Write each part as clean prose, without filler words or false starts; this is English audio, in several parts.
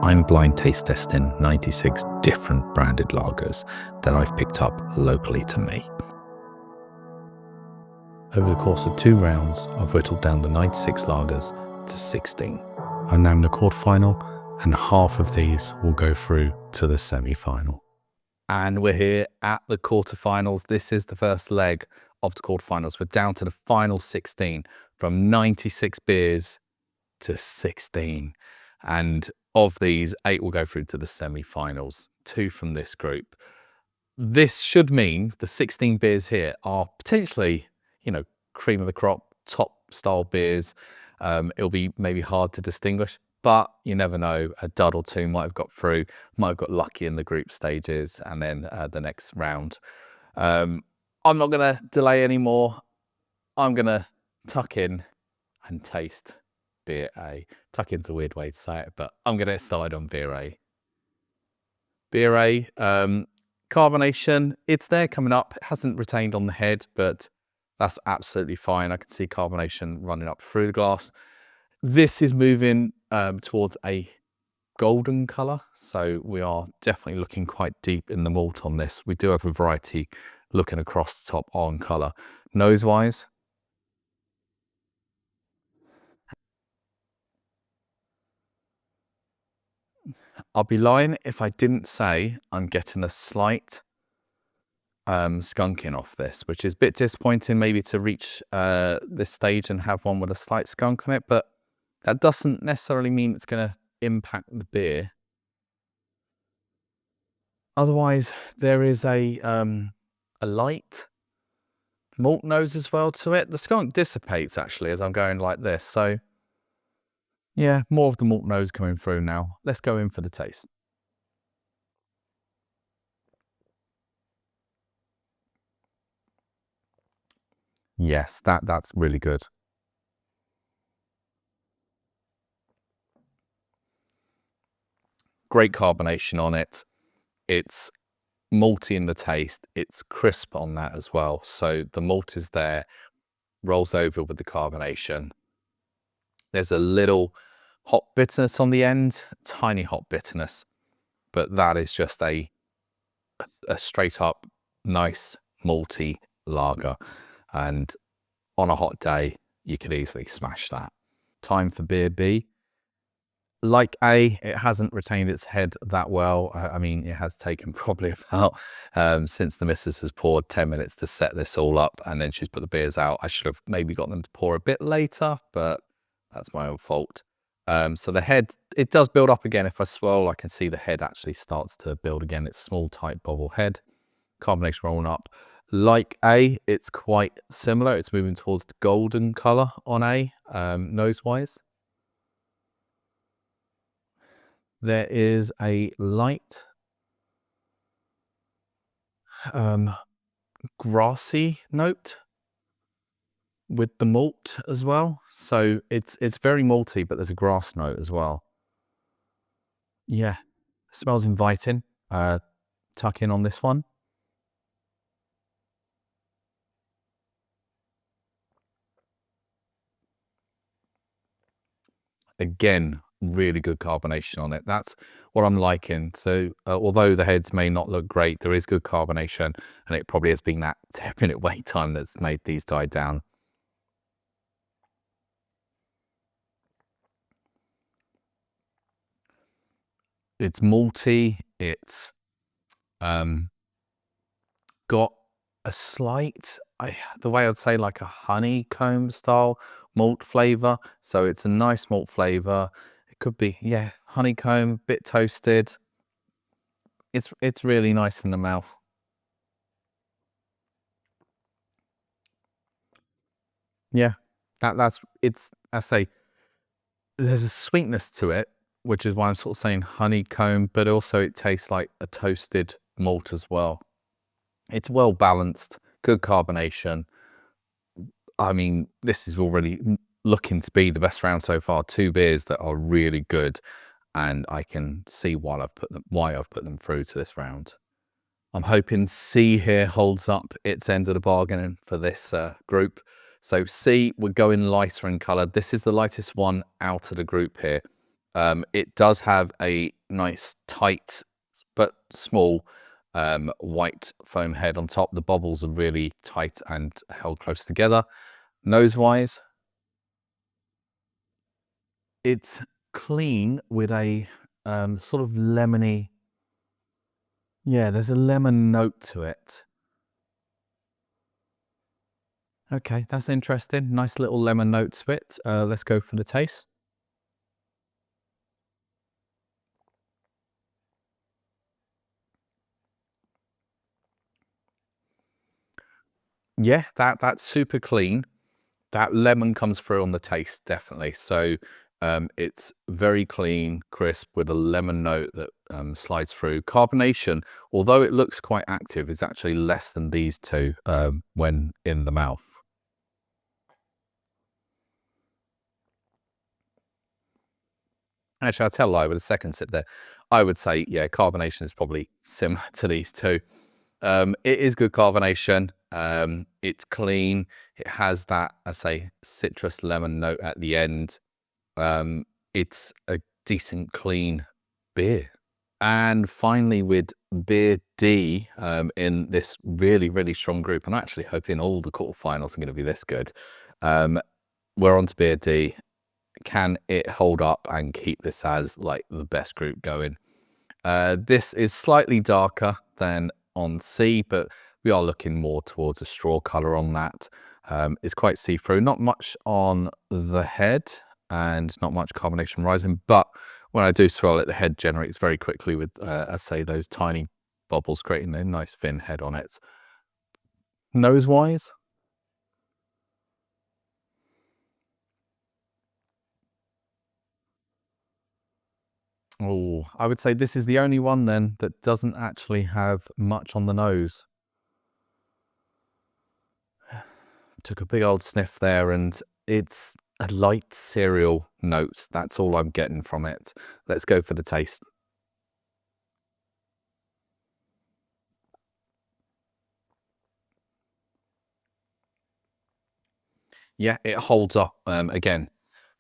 I'm blind taste testing 96 different branded lagers that I've picked up locally to me. Over the course of 2 rounds, I've whittled down the 96 lagers to 16. I'm now in the quarterfinal, and half of these will go through to the semi-final. And we're here at the quarterfinals. This is the first leg of the quarterfinals. We're down to the final 16, from 96 beers to 16. And of these, 8 will go through to the semi-finals, 2 from this group. This should mean the 16 beers here are potentially, cream of the crop, top style beers. It'll be maybe hard to distinguish, but you never know. A dud or two might have got through, might have got lucky in the group stages, and then the next round. I'm not going to delay anymore. I'm going to tuck in and taste beer A. Tuck in's a weird way to say it, but I'm going to get started on beer A. Beer A, carbonation, it's there coming up. It hasn't retained on the head, but that's absolutely fine. I can see carbonation running up through the glass. This is moving towards a golden colour, so we are definitely looking quite deep in the malt on this. We do have a variety looking across the top on colour. Nose-wise, I'll be lying if I didn't say I'm getting a slight skunking off this, which is a bit disappointing maybe to reach this stage and have one with a slight skunk on it, but that doesn't necessarily mean it's going to impact the beer. Otherwise, there is a light malt nose as well to it. The skunk dissipates actually as I'm going like this, so yeah, more of the malt nose coming through now. Let's go in for the taste. Yes, that's really good. Great carbonation on it. It's malty in the taste. It's crisp on that as well. So the malt is there, rolls over with the carbonation. There's a little hop bitterness on the end, tiny hop bitterness, but that is just a straight up nice malty lager. And on a hot day, you could easily smash that. Time for beer B. Like A, it hasn't retained its head that well. I mean, it has taken probably about, since the missus has poured, 10 minutes to set this all up, and then she's put the beers out. I should have maybe got them to pour a bit later, but that's my own fault. So the head, it does build up again. If I swirl, I can see the head actually starts to build again. It's small, tight bubble head. Carbonation rolling up. Like A, it's quite similar. It's moving towards the golden colour on A, nose-wise. There is a light grassy note with the malt as well. So it's very malty, but there's a grass note as well. Yeah, smells inviting. Tuck in on this one. Again, really good carbonation on it. That's what I'm liking. So although the heads may not look great, there is good carbonation, and it probably has been that 10-minute wait time that's made these die down. It's malty. It's got a slight, the way I'd say, like a honeycomb style malt flavor. So it's a nice malt flavor. It could be, yeah, honeycomb, bit toasted. It's really nice in the mouth. Yeah, I say there's a sweetness to it, which is why I'm sort of saying honeycomb, but also it tastes like a toasted malt as well. It's well balanced, good carbonation. I mean, this is already looking to be the best round so far. 2 beers that are really good, and I can see why I've put them through to this round. I'm hoping C here holds up its end of the bargain for this group. So C, we're going lighter in colour. This is the lightest one out of the group here. It does have a nice tight but small white foam head on top. The bubbles are really tight and held close together. Nose-wise, it's clean with a sort of lemony, yeah, there's a lemon note to it. Okay, that's interesting. Nice little lemon note to it. Let's go for the taste. Yeah, that's super clean. That lemon comes through on the taste, definitely. So it's very clean, crisp with a lemon note that slides through. Carbonation, although it looks quite active, is actually less than these two when in the mouth. Actually, I'll tell a lie with a second sip there. I would say, yeah, carbonation is probably similar to these two. It is good carbonation. It's clean. It has that, I say, citrus lemon note at the end. It's a decent, clean beer. And finally, with beer D in this really, really strong group, I'm actually hoping all the quarterfinals are going to be this good. We're on to beer D. Can it hold up and keep this as like the best group going? This is slightly darker than on C, but we are looking more towards a straw color on that. It's quite see-through, not much on the head and not much carbonation rising, but when I do swirl it, the head generates very quickly with, I say, those tiny bubbles creating a nice thin head on it. Nose-wise, oh, I would say this is the only one then that doesn't actually have much on the nose. Took a big old sniff there, and it's a light cereal note. That's all I'm getting from it. Let's go for the taste. Yeah, it holds up. Again,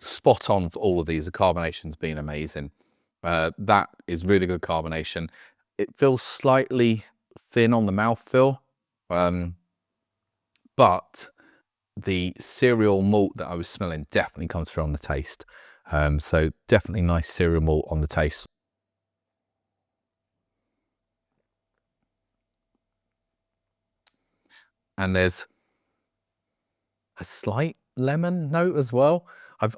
spot on for all of these. The carbonation's been amazing. That is really good carbonation. It feels slightly thin on the mouthfeel, but the cereal malt that I was smelling definitely comes through on the taste. So definitely nice cereal malt on the taste. And there's a slight lemon note as well. I've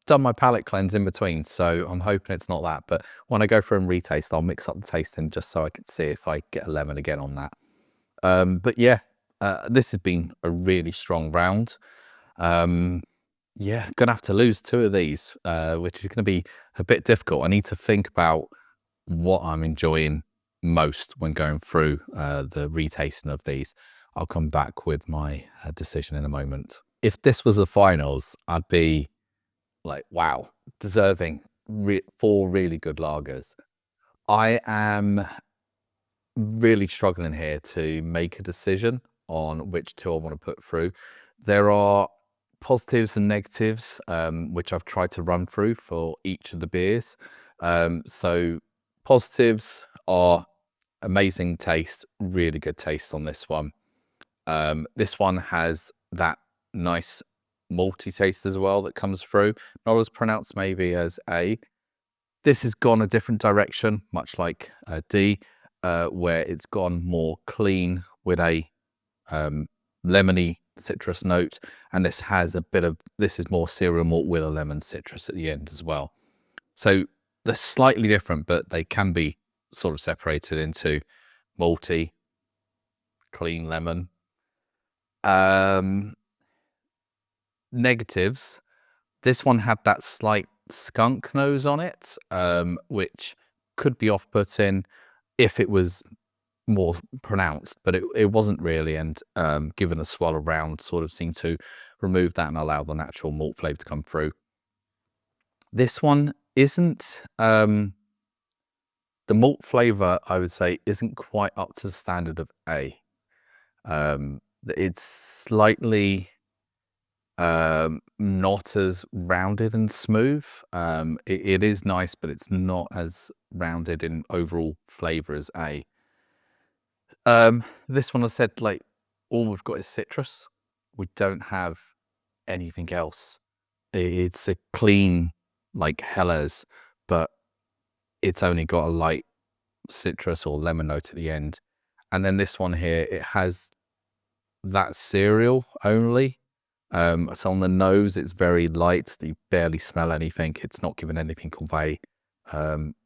done my palate cleanse in between, so I'm hoping it's not that. But when I go for a retaste, I'll mix up the tasting just so I can see if I get a lemon again on that. But yeah, this has been a really strong round. Yeah, gonna have to lose two of these, which is gonna be a bit difficult. I need to think about what I'm enjoying most when going through the retasting of these. I'll come back with my decision in a moment. If this was the finals, I'd be like, wow, deserving four really good lagers. I am really struggling here to make a decision on which two I want to put through. There are positives and negatives, which I've tried to run through for each of the beers. So positives are amazing taste, really good taste on this one. This one has that nice malty taste as well that comes through. Not as pronounced maybe as A. This has gone a different direction, much like D, where it's gone more clean with a lemony citrus note, and this has a bit of, this is more cereal malt with a lemon citrus at the end as well. So they're slightly different, but they can be sort of separated into malty, clean lemon. Negatives, this one had that slight skunk nose on it, which could be off-putting if it was more pronounced, but it wasn't really, and given a swirl around sort of seemed to remove that and allow the natural malt flavour to come through. This one isn't, the malt flavour, I would say, isn't quite up to the standard of A. It's slightly Not as rounded and smooth. It is nice, but it's not as rounded in overall flavor as A. This one I said, like, all we've got is citrus. We don't have anything else. It's a clean, like Helles, but it's only got a light citrus or lemon note at the end. And then this one here, it has that cereal only. So on the nose, it's very light. You barely smell anything. It's not giving anything away,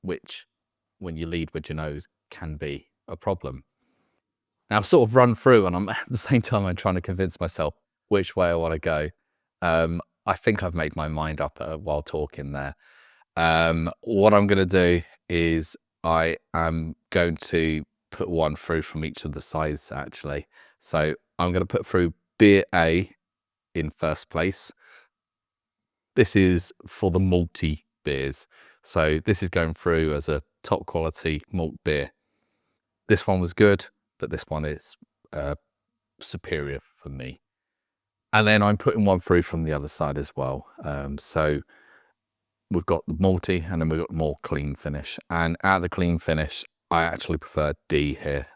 which when you lead with your nose can be a problem. Now I've sort of run through, and I'm at the same time I'm trying to convince myself which way I want to go. I think I've made my mind up while talking there. What I'm going to do is I am going to put one through from each of the sides, actually. So I'm going to put through beer A in first place. This is for the malty beers. So this is going through as a top quality malt beer. This one was good, but this one is superior for me. And then I'm putting one through from the other side as well. So we've got the malty, and then we've got more clean finish. And out of the clean finish, I actually prefer D here.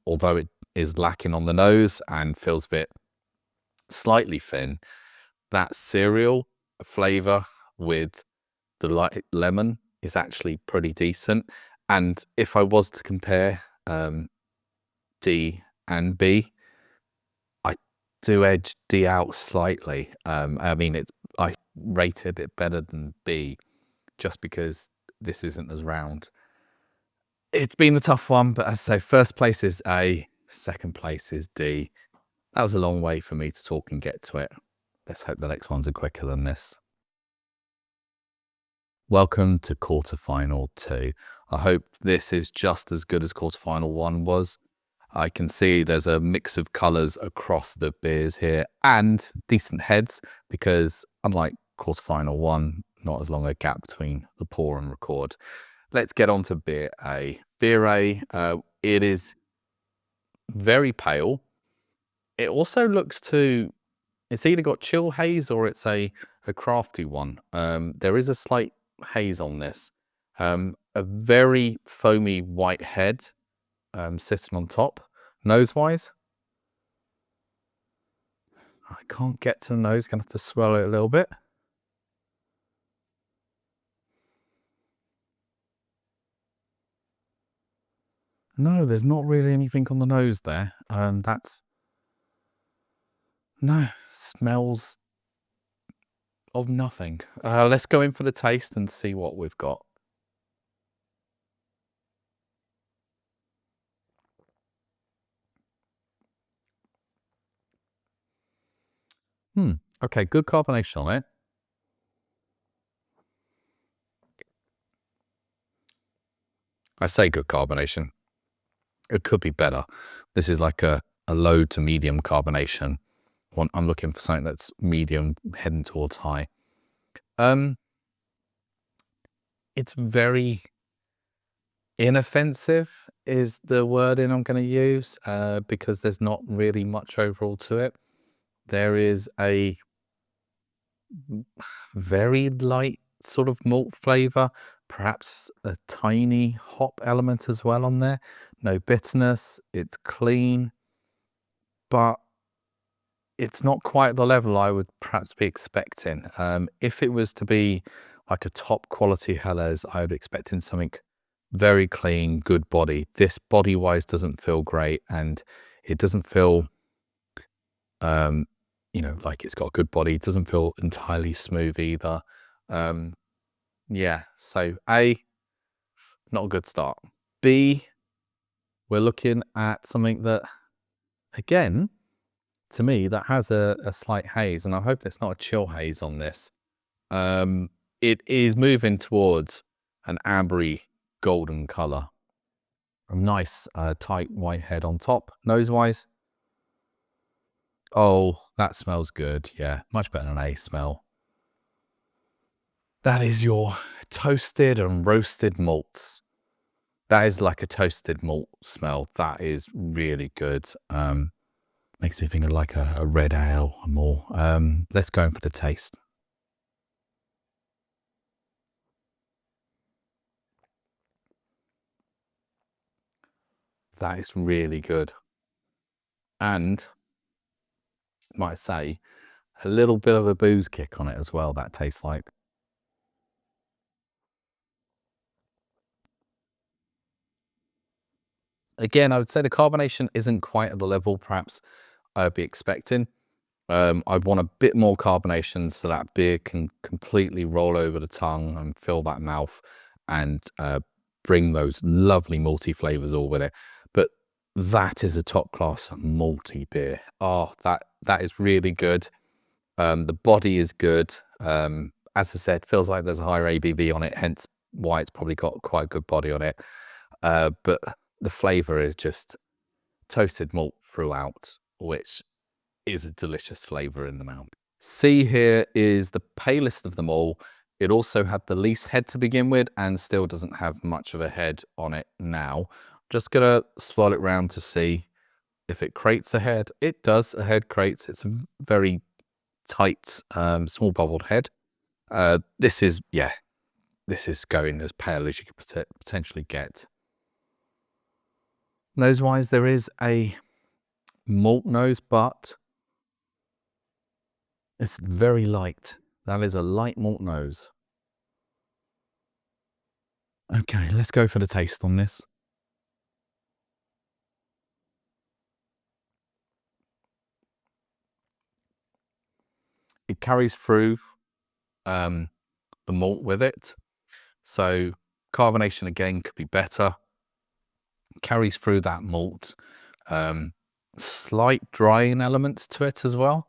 Although it is lacking on the nose and feels a bit slightly thin, that cereal flavor with the light lemon is actually pretty decent. And if I was to compare D and B, I do edge D out slightly. I mean, I rate it a bit better than B just because this isn't as round. It's been a tough one, but as I say, first place is A, second place is D. That was a long way for me to talk and get to it. Let's hope the next ones are quicker than this. Welcome to quarterfinal 2. I hope this is just as good as quarterfinal 1 was. I can see there's a mix of colours across the beers here and decent heads because unlike quarterfinal 1, not as long a gap between the pour and record. Let's get on to beer A. Beer A, it is very pale. It also looks to, it's either got chill haze or it's a crafty one. There is a slight haze on this. A very foamy white head sitting on top. Nose-wise, I can't get to the nose, gonna have to swallow it a little bit. No, there's not really anything on the nose there. No, smells of nothing. Let's go in for the taste and see what we've got. Okay, good carbonation on it. I say good carbonation. It could be better. This is like a low to medium carbonation. I'm looking for something that's medium heading towards high. It's very inoffensive is the wording I'm going to use because there's not really much overall to it. There is a very light sort of malt flavor, perhaps a tiny hop element as well on there. No bitterness, it's clean, but it's not quite the level I would perhaps be expecting. If it was to be like a top quality Helles, I would be expecting something very clean, good body. This body-wise doesn't feel great, and it doesn't feel, you know, like it's got a good body. It doesn't feel entirely smooth either. Yeah, so A, not a good start. B, we're looking at something that, again, to me, that has a slight haze, and I hope it's not a chill haze on this. It is moving towards an ambery golden color. A nice tight white head on top. Nose-wise, oh, that smells good. Yeah, much better than A smell. That is your toasted and roasted malts. That is like a toasted malt smell. That is really good. Makes me think of like a red ale more. Let's go in for the taste. That is really good. And might say a little bit of a booze kick on it as well, that tastes like. Again, I would say the carbonation isn't quite at the level perhaps I'd be expecting. I'd want a bit more carbonation so that beer can completely roll over the tongue and fill that mouth and bring those lovely malty flavors all with it. But that is a top class malty beer. Oh, that is really good. The body is good. As I said, feels like there's a higher ABV on it, hence why it's probably got quite a good body on it. But the flavor is just toasted malt throughout, which is a delicious flavor in the mouth. C here is the palest of them all. It also had the least head to begin with and still doesn't have much of a head on it now. Just gonna swirl it round to see if it creates a head. It does, a head creates. It's a very tight, small bubbled head. This is going as pale as you could potentially get. Nose-wise, there is a malt nose, but it's very light. That is a light malt nose. Okay, let's go for the taste on this. It carries through the malt with it. So carbonation again could be better. It carries through that malt. Slight drying elements to it as well.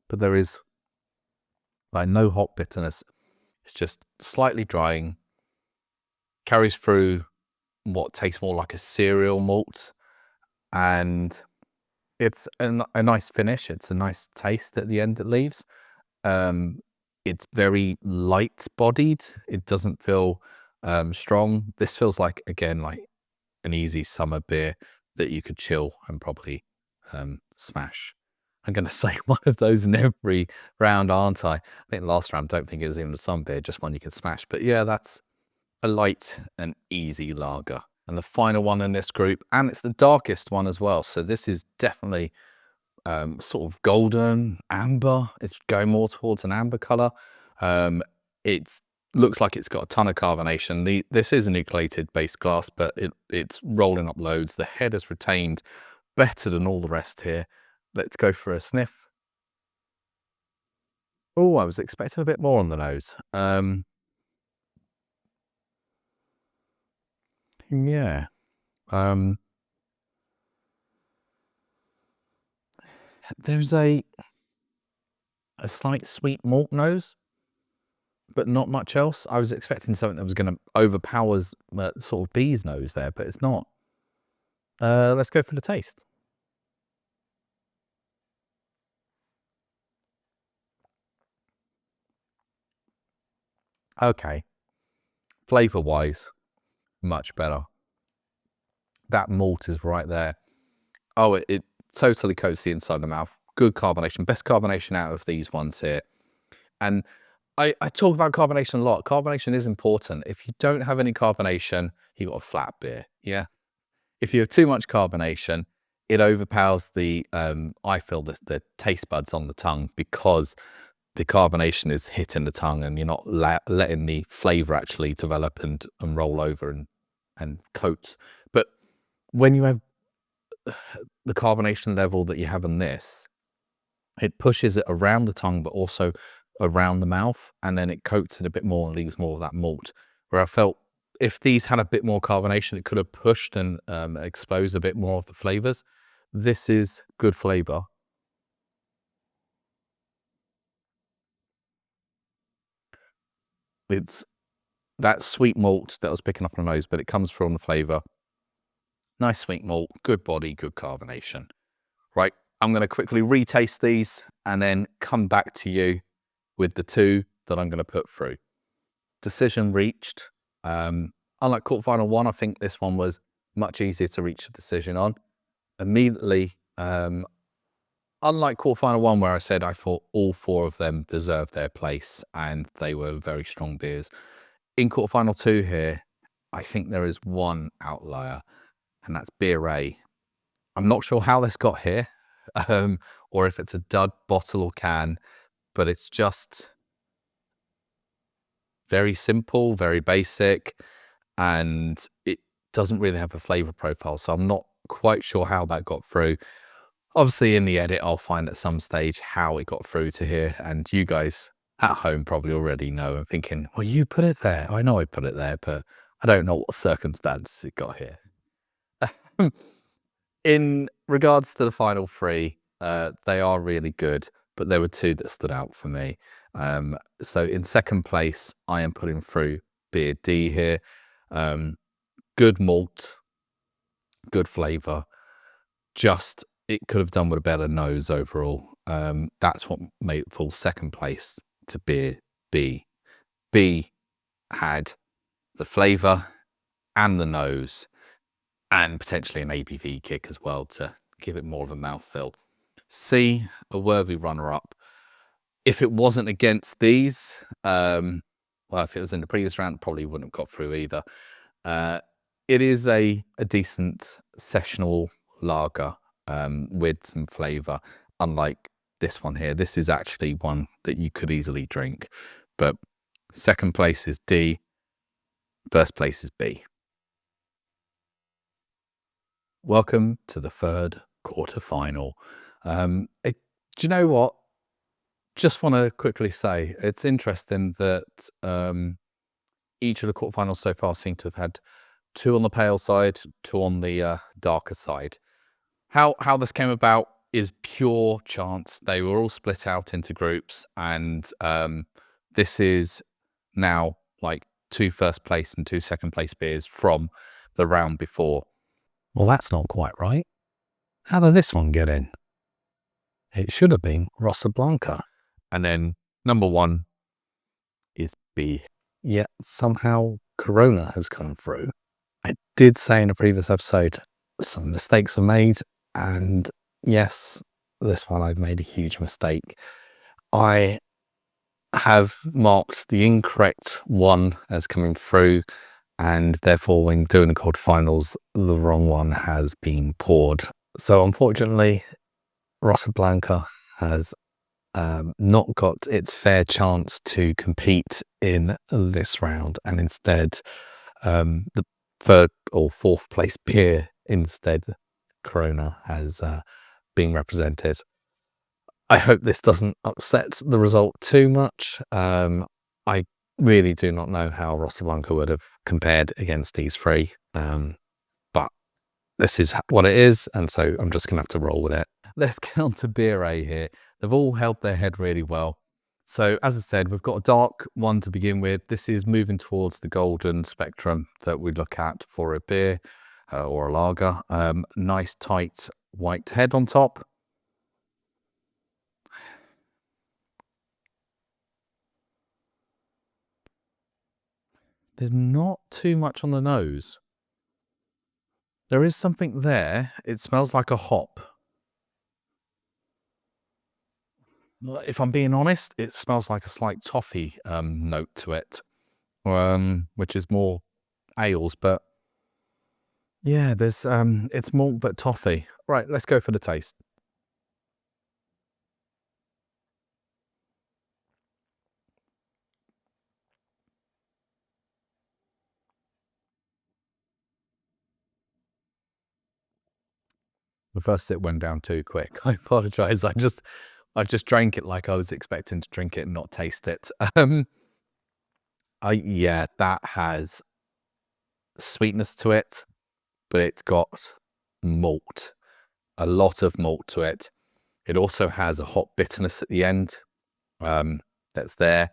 But there is like no hot bitterness. It's just slightly drying. Carries through what tastes more like a cereal malt. And it's a nice finish. It's a nice taste at the end it leaves. It's very light bodied. It doesn't feel strong. This feels like, again, like an easy summer beer that you could chill and probably smash. I'm going to say one of those in every round, aren't I? I think last round, don't think it was even a sun beer, just one you could smash. But yeah, that's a light and easy lager. And the final one in this group, and it's the darkest one as well. So this is definitely sort of golden amber. It's going more towards an amber color. It looks like it's got a ton of carbonation. This is a nucleated base glass, but it's rolling up loads. The head is retained better than all the rest here. Let's go for a sniff. Oh, I was expecting a bit more on the nose. Yeah. There's a slight sweet malt nose, but not much else. I was expecting something that was going to overpower sort of bee's nose there, but it's not. Let's go for the taste. Okay. Flavor-wise, much better. That malt is right there. Oh, it totally coats the inside of the mouth. Good carbonation. Best carbonation out of these ones here. And I talk about carbonation a lot. Carbonation is important. If you don't have any carbonation, you've got a flat beer. Yeah. If you have too much carbonation, it overpowers I feel the taste buds on the tongue because the carbonation is hitting the tongue and you're not letting the flavor actually develop and roll over and coat. But when you have the carbonation level that you have in this, it pushes it around the tongue, but also around the mouth, and then it coats it a bit more and leaves more of that malt. Where I felt if these had a bit more carbonation, it could have pushed and exposed a bit more of the flavors. This is good flavor. It's that sweet malt that I was picking up on the nose, but it comes from the flavor. Nice sweet malt, good body, good carbonation. Right, I'm going to quickly retaste these and then come back to you with the two that I'm going to put through. Decision reached. Unlike quarterfinal one, I think this one was much easier to reach a decision on. Immediately, unlike quarterfinal 1, where I said I thought all 4 of them deserved their place and they were very strong beers, in quarterfinal 2 here, I think there is one outlier, and that's Beer A. I'm not sure how this got here, or if it's a dud bottle or can, but it's just very simple, very basic, and it doesn't really have a flavour profile. So I'm not quite sure how that got through. Obviously, in the edit, I'll find at some stage how it got through to here, and you guys at home probably already know. I'm thinking, well, you put it there. I know I put it there, but I don't know what circumstances it got here. In regards to the final 3, they are really good, but there were 2 that stood out for me. So in second place, I am putting through beer D here. Good malt, good flavour. Just, it could have done with a better nose overall. That's what made it fall second place to beer B. B had the flavour and the nose, and potentially an ABV kick as well to give it more of a mouthfeel. C, a worthy runner-up. If it wasn't against these, well, if it was in the previous round, probably wouldn't have got through either. It is a decent sessional lager with some flavour, unlike this one here. This is actually one that you could easily drink, but second place is D, first place is B. Welcome to the third quarterfinal. Do you know what? Just want to quickly say, it's interesting that each of the quarterfinals so far seem to have had 2 on the pale side, 2 on the darker side. How this came about is pure chance. They were all split out into groups, and this is now like 2 first place and 2 second place beers from the round before. Well, that's not quite right. How did this one get in? It should have been Rosa Blanca. And then number 1 is B. Yet somehow Corona has come through. I did say in a previous episode, some mistakes were made, and yes, this one I've made a huge mistake. I have marked the incorrect one as coming through, and therefore when doing the quarterfinals, the wrong one has been poured. So unfortunately, Rosa Blanca has not got its fair chance to compete in this round, and instead the 3rd or 4th place beer instead, Corona, has been represented. I hope this doesn't upset the result too much. I really do not know how Rosa Blanca would have compared against these 3, but this is what it is, and so I'm just gonna have to roll with it. Let's get on to beer A here. They've all held their head really well. So as I said, we've got a dark one to begin with. This is moving towards the golden spectrum that we look at for a beer or a lager. Nice tight white head on top. There's not too much on the nose. There is something there. It smells like a hop. If I'm being honest, it smells like a slight toffee note to it, which is more ales, but yeah, there's it's malt but toffee. Right, let's go for the taste. The first sip went down too quick. I apologize. I just drank it like I was expecting to drink it and not taste it. Yeah, that has sweetness to it, but it's got malt, a lot of malt to it. It also has a hot bitterness at the end that's there,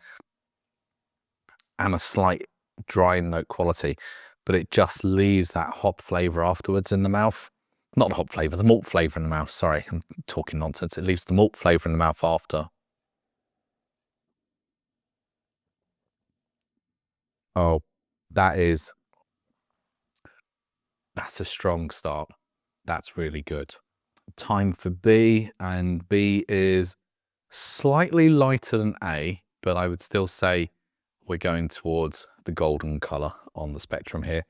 and a slight dry note quality, but it just leaves that hop flavor afterwards in the mouth. Not the hop flavor, the malt flavor in the mouth. Sorry, I'm talking nonsense. It leaves the malt flavor in the mouth after. Oh, that is That's a strong start. That's really good. Time for B, and B is slightly lighter than A, but I would still say we're going towards the golden color on the spectrum here.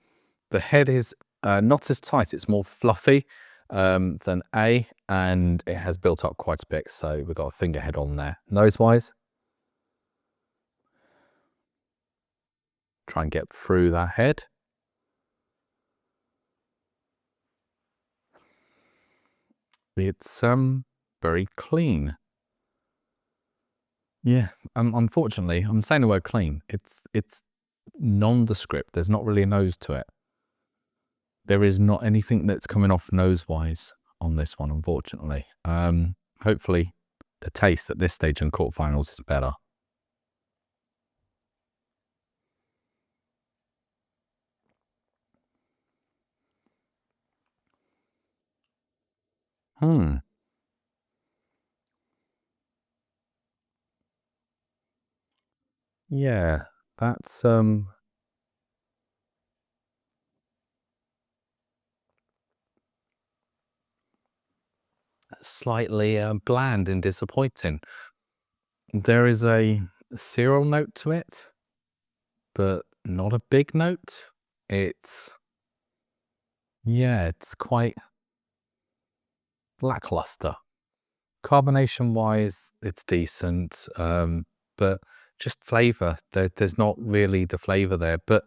The head is not as tight, it's more fluffy than A, and it has built up quite a bit, so we've got a finger head on there. Nose-wise, try and get through that head. It's very clean. Yeah, unfortunately, I'm saying the word clean. It's nondescript. There's not really a nose to it. There is not anything that's coming off nose-wise on this one, unfortunately. Hopefully, the taste at this stage in quarterfinals is better. Yeah, that's slightly bland and disappointing. There is a cereal note to it, but not a big note. It's quite lackluster. Carbonation wise, it's decent, but just flavor, there's not really the flavor there. But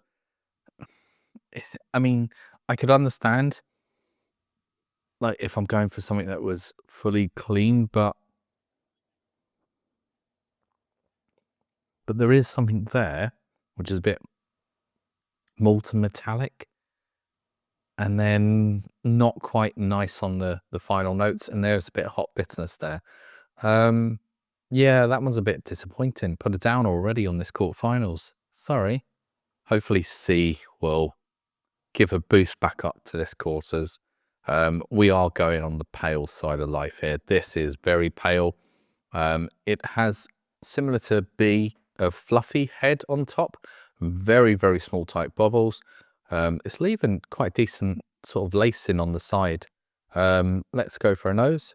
I mean, I could understand like if I'm going for something that was fully clean, but there is something there which is a bit molten metallic, and then not quite nice on the final notes, and there's a bit of hot bitterness there. Yeah, that one's a bit disappointing. Put it down already on this quarterfinals. Sorry. Hopefully C will give a boost back up to this quarters. We are going on the pale side of life here. This is very pale. It has, similar to B, a fluffy head on top. Very, very small tight bubbles. It's leaving quite decent sort of lacing on the side. Let's go for a nose.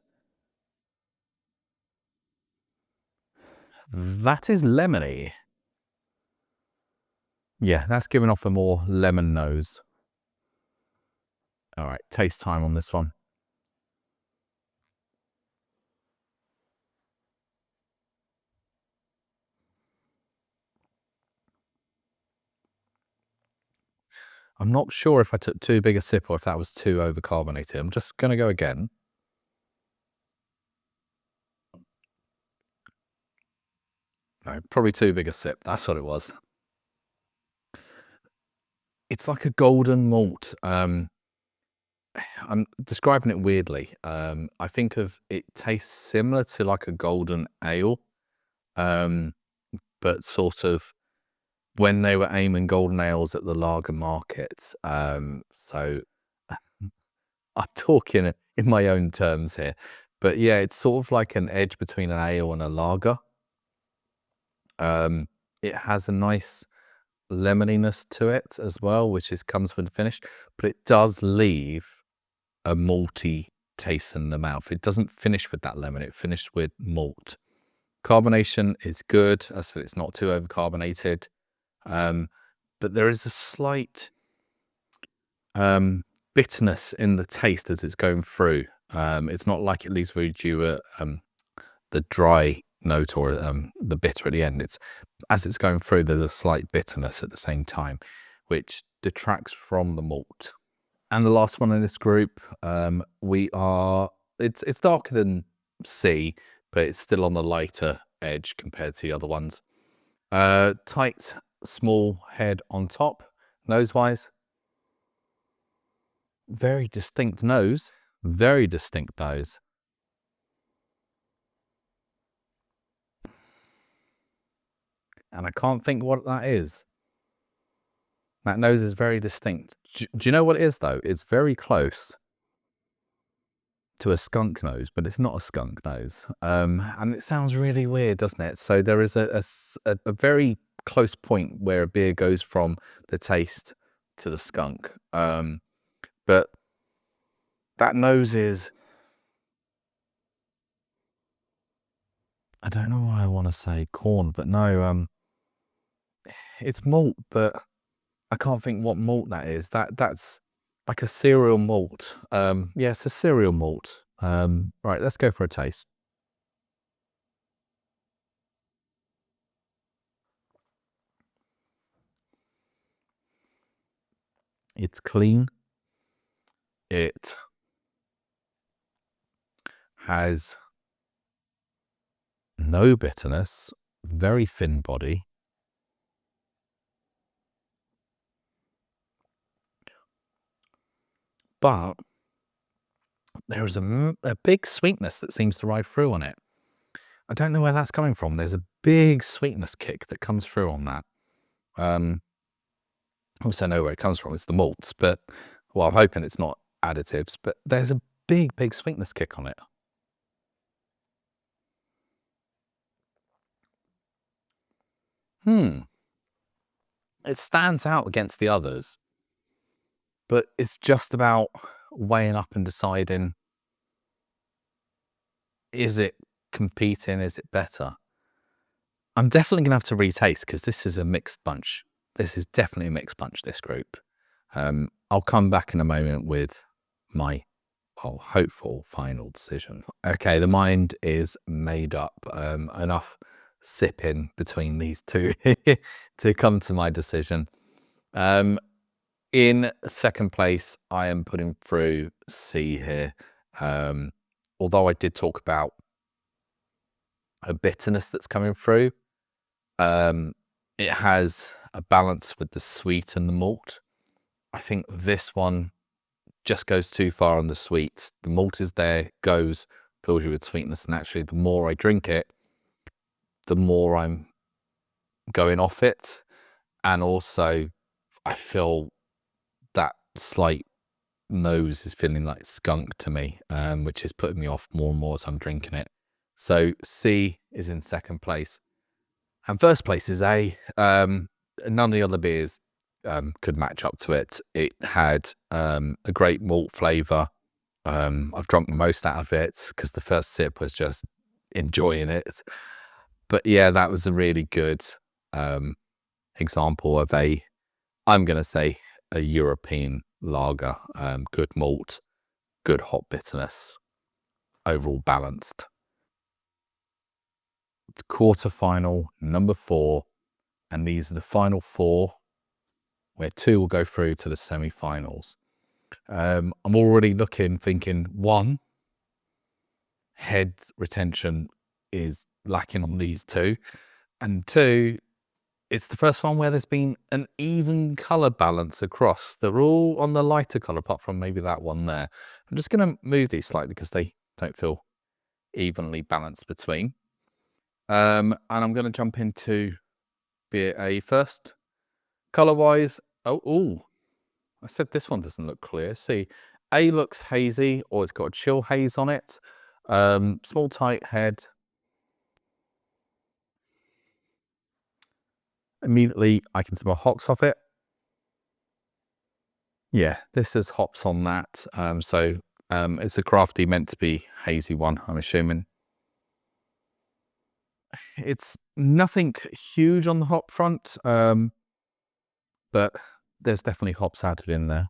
That is lemony. Yeah, that's giving off a more lemon nose. All right, taste time on this one. I'm not sure if I took too big a sip or if that was too overcarbonated. I'm just going to go again. No, probably too big a sip. That's what it was. It's like a golden malt. I'm describing it weirdly. I think of it tastes similar to like a golden ale, but sort of when they were aiming golden ales at the lager markets. So I'm talking in my own terms here, but yeah, it's sort of like an edge between an ale and a lager. It has a nice lemoniness to it as well, which comes with the finish, but it does leave a malty taste in the mouth. It doesn't finish with that lemon, it finished with malt. Carbonation is good. I said it's not too overcarbonated, but there is a slight bitterness in the taste as it's going through. It's not like it leaves with you the dry note or the bitter at the end. It's as it's going through, there's a slight bitterness at the same time, which detracts from the malt. And the last one in this group, it's darker than C, but it's still on the lighter edge compared to the other ones. Tight, small head on top, nose-wise. Very distinct nose, very distinct nose. And I can't think what that is. That nose is very distinct. Do you know what it is, though? It's very close to a skunk nose, but it's not a skunk nose. And it sounds really weird, doesn't it? So there is a very close point where a beer goes from the taste to the skunk. But That nose is, I don't know why I want to say corn, but no, it's malt, but I can't think what malt that is. That's like a cereal malt. Yeah, it's a cereal malt. Right, let's go for a taste. It's clean. It has no bitterness, very thin body. But there is a big sweetness that seems to ride through on it. I don't know where that's coming from. There's a big sweetness kick that comes through on that. Obviously, I know where it comes from. It's the malts, but well, I'm hoping it's not additives. But there's a big sweetness kick on it. It stands out against the others, but it's just about weighing up and deciding, is it competing? Is it better? I'm definitely going to have to retaste because this is a mixed bunch. This is definitely a mixed bunch, this group. I'll come back in a moment with my hopeful final decision. Okay, the mind is made up. Enough sipping between these two to come to my decision. In second place, I am putting through C here. Although I did talk about a bitterness that's coming through, it has a balance with the sweet and the malt. I think this one just goes too far on the sweet. The malt is there, goes, fills you with sweetness, and actually the more I drink it, the more I'm going off it. And also I feel that slight nose is feeling like skunk to me, which is putting me off more and more as I'm drinking it. So C is in second place. And first place is A. None of the other beers could match up to it. It had a great malt flavour. I've drunk the most out of it because the first sip was just enjoying it. But yeah, that was a really good example of I'm going to say, a European lager. Good malt, good hop bitterness, overall balanced. It's quarterfinal number 4, and these are the final 4, where 2 will go through to the semi-finals. I'm already thinking 1, head retention is lacking on these 2, and 2, it's the first one where there's been an even colour balance across. They're all on the lighter colour, apart from maybe that one there. I'm just going to move these slightly because they don't feel evenly balanced between. And I'm going to jump into beer A first. Colour-wise, I said this one doesn't look clear. See, A looks hazy, or it's got a chill haze on it. Small, tight head. Immediately, I can smell hops off it. Yeah, this is hops on that. So it's a crafty, meant to be hazy one, I'm assuming. It's nothing huge on the hop front, but there's definitely hops added in there.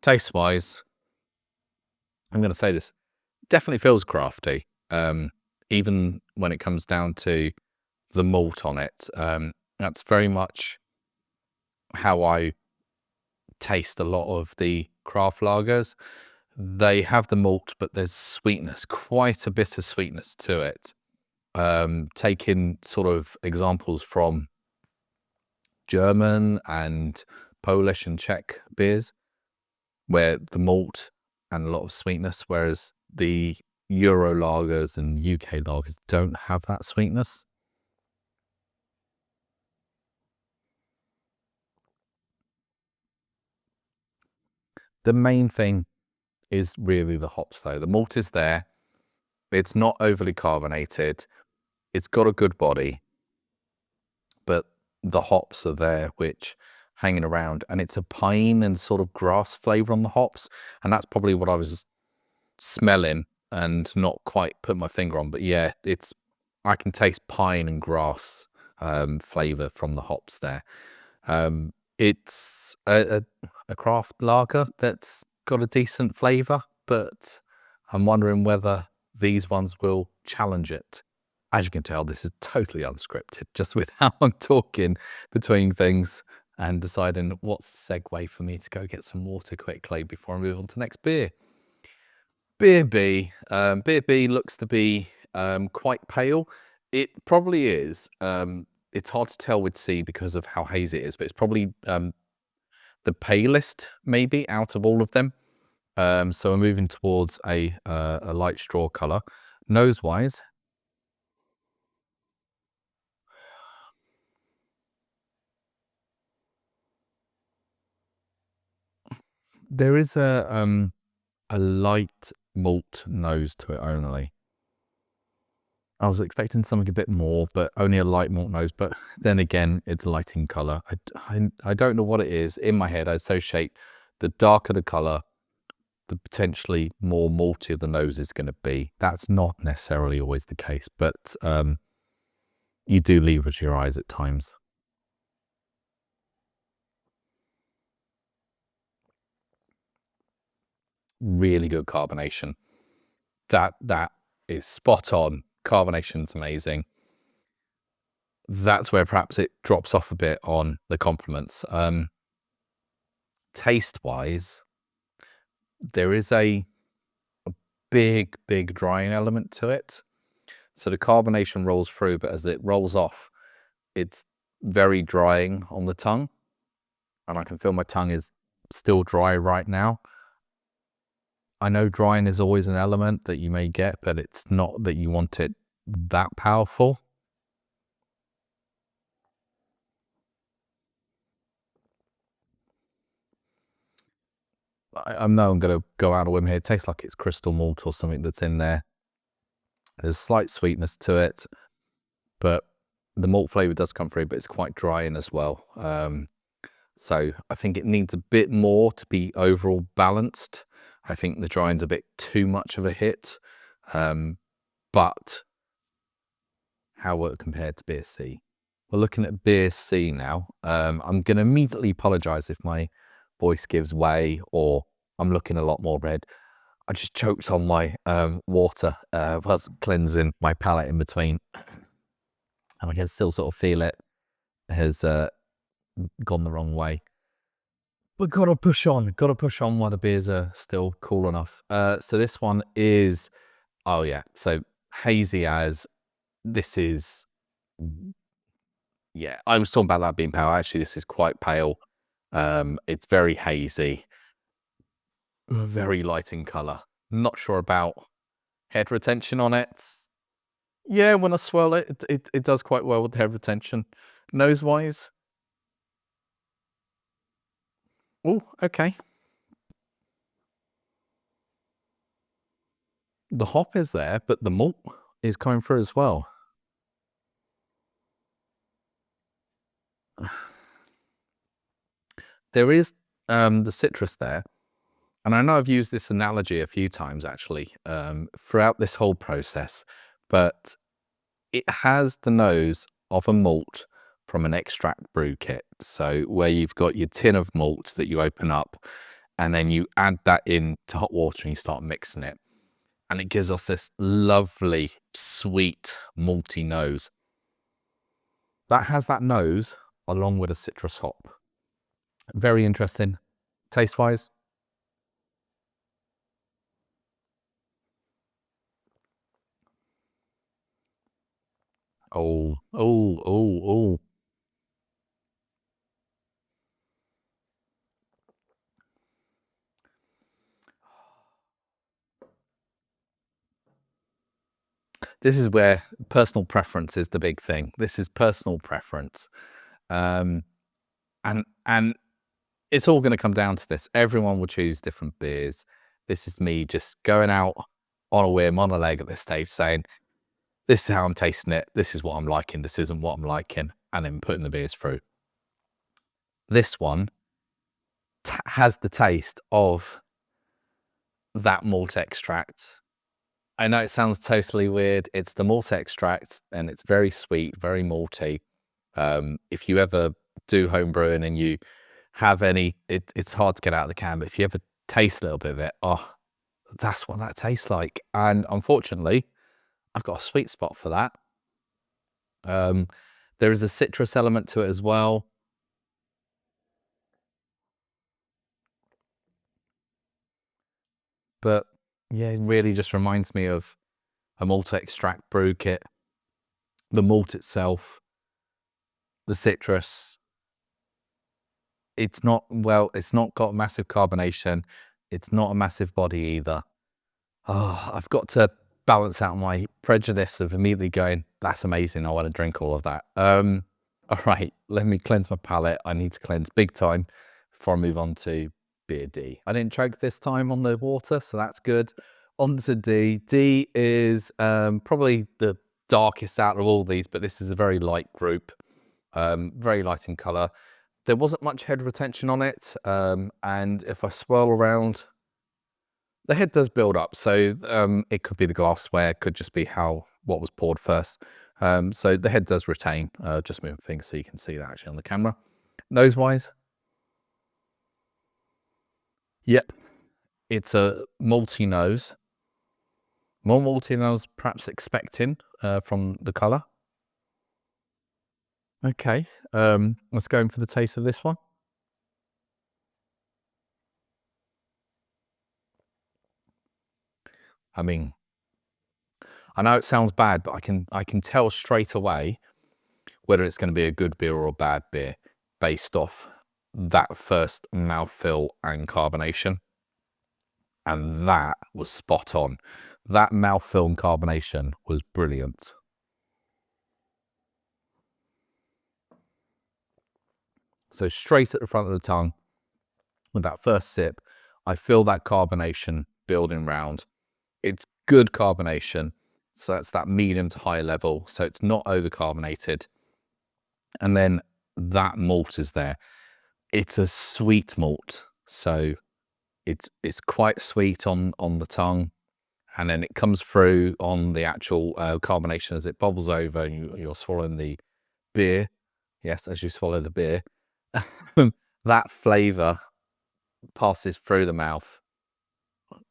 Taste-wise, I'm going to say this, definitely feels crafty, even when it comes down to the malt on it. That's very much how I taste a lot of the craft lagers. They have the malt, but there's sweetness, quite a bit of sweetness to it. Taking sort of examples from German and Polish and Czech beers, where the malt and a lot of sweetness, whereas the Euro lagers and UK lagers don't have that sweetness. The main thing is really the hops though. The malt is there. It's not overly carbonated. It's got a good body, but the hops are there, which hanging around, and it's a pine and sort of grass flavor on the hops. And that's probably what I was smelling and not quite put my finger on. But yeah, I can taste pine and grass flavor from the hops there. It's a craft lager that's got a decent flavor, but I'm wondering whether these ones will challenge it. As you can tell, this is totally unscripted, just with how I'm talking between things and deciding what's the segue for me to go get some water quickly before I move on to the next beer. Beer B. Beer B looks to be quite pale. It probably is. It's hard to tell with C because of how hazy it is, but it's probably the palest maybe out of all of them. So we're moving towards a light straw color. Nose-wise, there is a light malt nose to it only. I was expecting something a bit more, but only a light malt nose. But then again, it's light in color. I don't know what it is. In my head, I associate the darker the color, the potentially more malty the nose is going to be. That's not necessarily always the case, but you do leverage your eyes at times. Really good carbonation. That is spot on. Carbonation's amazing. That's where perhaps it drops off a bit on the compliments. Taste-wise, there is a big drying element to it. So the carbonation rolls through, but as it rolls off, it's very drying on the tongue. And I can feel my tongue is still dry right now. I know drying is always an element that you may get, but it's not that you want it that powerful. I know I'm going to go out on a whim here. It tastes like it's crystal malt or something that's in there. There's slight sweetness to it, but the malt flavor does come through, but it's quite drying as well. So I think it needs a bit more to be overall balanced. I think the drying's a bit too much of a hit, but how will it compare to beer C? We're looking at beer C now. I'm going to immediately apologize if my voice gives way or I'm looking a lot more red. I just choked on my water whilst cleansing my palate in between. And I can still sort of feel it has gone the wrong way. But gotta push on while the beers are still cool enough. So this one is, oh yeah, so hazy as this is, yeah, I was talking about that being pale. Actually, this is quite pale. It's very hazy, very light in color. Not sure about head retention on it. Yeah, when I swirl it, it does quite well with head retention. Nose-wise, oh, okay. The hop is there, but the malt is coming through as well. There is the citrus there. And I know I've used this analogy a few times actually throughout this whole process, but it has the nose of a malt from an extract brew kit. So where you've got your tin of malt that you open up and then you add that into hot water and you start mixing it. And it gives us this lovely, sweet, malty nose. That has that nose along with a citrus hop. Very interesting. Taste-wise, oh. This is where personal preference is the big thing. This is personal preference. And it's all going to come down to this. Everyone will choose different beers. This is me just going out on a whim, on a leg at this stage saying, this is how I'm tasting it. This is what I'm liking. This isn't what I'm liking. And then putting the beers through. This one has the taste of that malt extract. I know it sounds totally weird. It's the malt extract and it's very sweet, very malty. If you ever do home brewing and you have any, it's hard to get out of the can, but if you ever taste a little bit of it, oh, that's what that tastes like. And unfortunately, I've got a sweet spot for that. There is a citrus element to it as well. But yeah, it really just reminds me of a malt extract brew kit. The malt itself, the citrus. It's not got massive carbonation. It's not a massive body either. Oh, I've got to balance out my prejudice of immediately going, that's amazing. I want to drink all of that. All right, let me cleanse my palate. I need to cleanse big time before I move on to beer D. I didn't choke this time on the water, so that's good. On to D. D is probably the darkest out of all these, but this is a very light group, very light in colour. There wasn't much head retention on it, and if I swirl around, the head does build up. So it could be the glassware, could just be what was poured first. So the head does retain. Just moving things so you can see that actually on the camera. Nose-wise, yep, it's a malty nose. More malty than I was perhaps expecting from the colour. Okay, let's go in for the taste of this one. I mean, I know it sounds bad, but I can tell straight away whether it's going to be a good beer or a bad beer based off that first mouthfeel and carbonation. And that was spot on. That mouthfeel and carbonation was brilliant. So straight at the front of the tongue, with that first sip, I feel that carbonation building round. It's good carbonation. So that's that medium to high level. So it's not overcarbonated. And then that malt is there. It's a sweet malt. So it's quite sweet on the tongue. And then it comes through on the actual carbonation as it bubbles over and you're swallowing the beer. Yes, as you swallow the beer. That flavour passes through the mouth,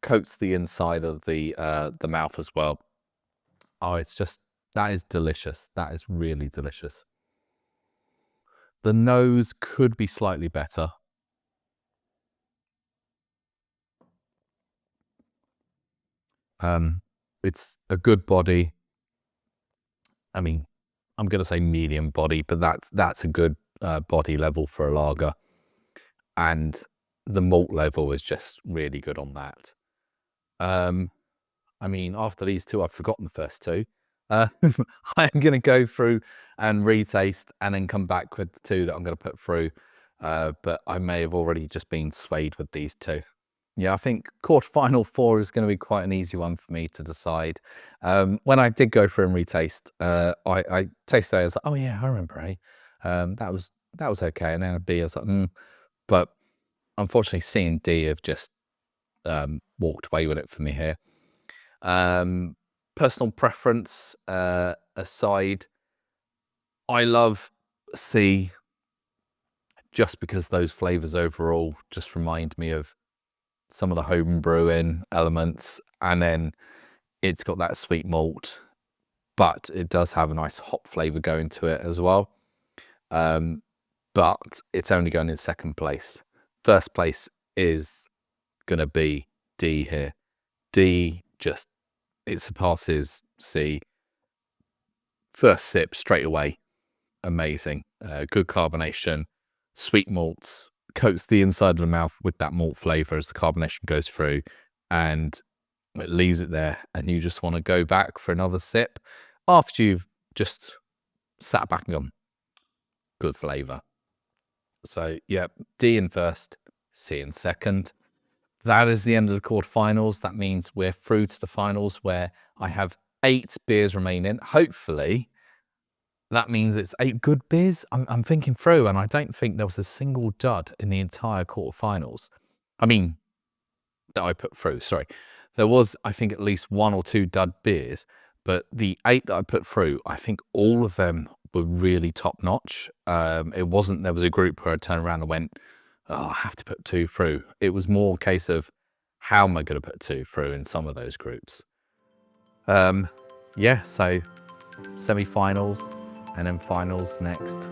coats the inside of the mouth as well. Oh, it's just, that is delicious. That is really delicious. The nose could be slightly better. It's a good body. I mean, I'm going to say medium body, but that's a good body level for a lager. And the malt level is just really good on that. I mean, after these two, I've forgotten the first two. I am going to go through and retaste and then come back with the two that I'm going to put through. But I may have already just been swayed with these two. Yeah, I think quarterfinal 4 is going to be quite an easy one for me to decide. When I did go through and retaste, I tasted it. I was like, oh yeah, I remember A. That was okay. And then a B, I was like, But unfortunately, C and D have just walked away with it for me here. Personal preference aside, I love C just because those flavors overall just remind me of some of the home brewing elements, and then it's got that sweet malt, but it does have a nice hop flavor going to it as well. But it's only going in second place. First place is going to be D here. D just, it surpasses C. First sip straight away, amazing. Good carbonation, sweet malts, coats the inside of the mouth with that malt flavor as the carbonation goes through, and it leaves it there, and you just want to go back for another sip after you've just sat back and gone, good flavor. So yeah, D in first, C in second. That is the end of the quarterfinals. That means we're through to the finals, where I have 8 beers remaining. Hopefully, that means it's 8 good beers. I'm thinking through, and I don't think there was a single dud in the entire quarterfinals. I mean, that I put through, sorry. There was, I think, at least 1 or 2 dud beers, but the 8 that I put through, I think all of them were really top notch. It wasn't, there was a group where I turned around and went, oh, I have to put 2 through. It was more a case of, how am I going to put 2 through in some of those groups? Yeah, so semi-finals and then finals next.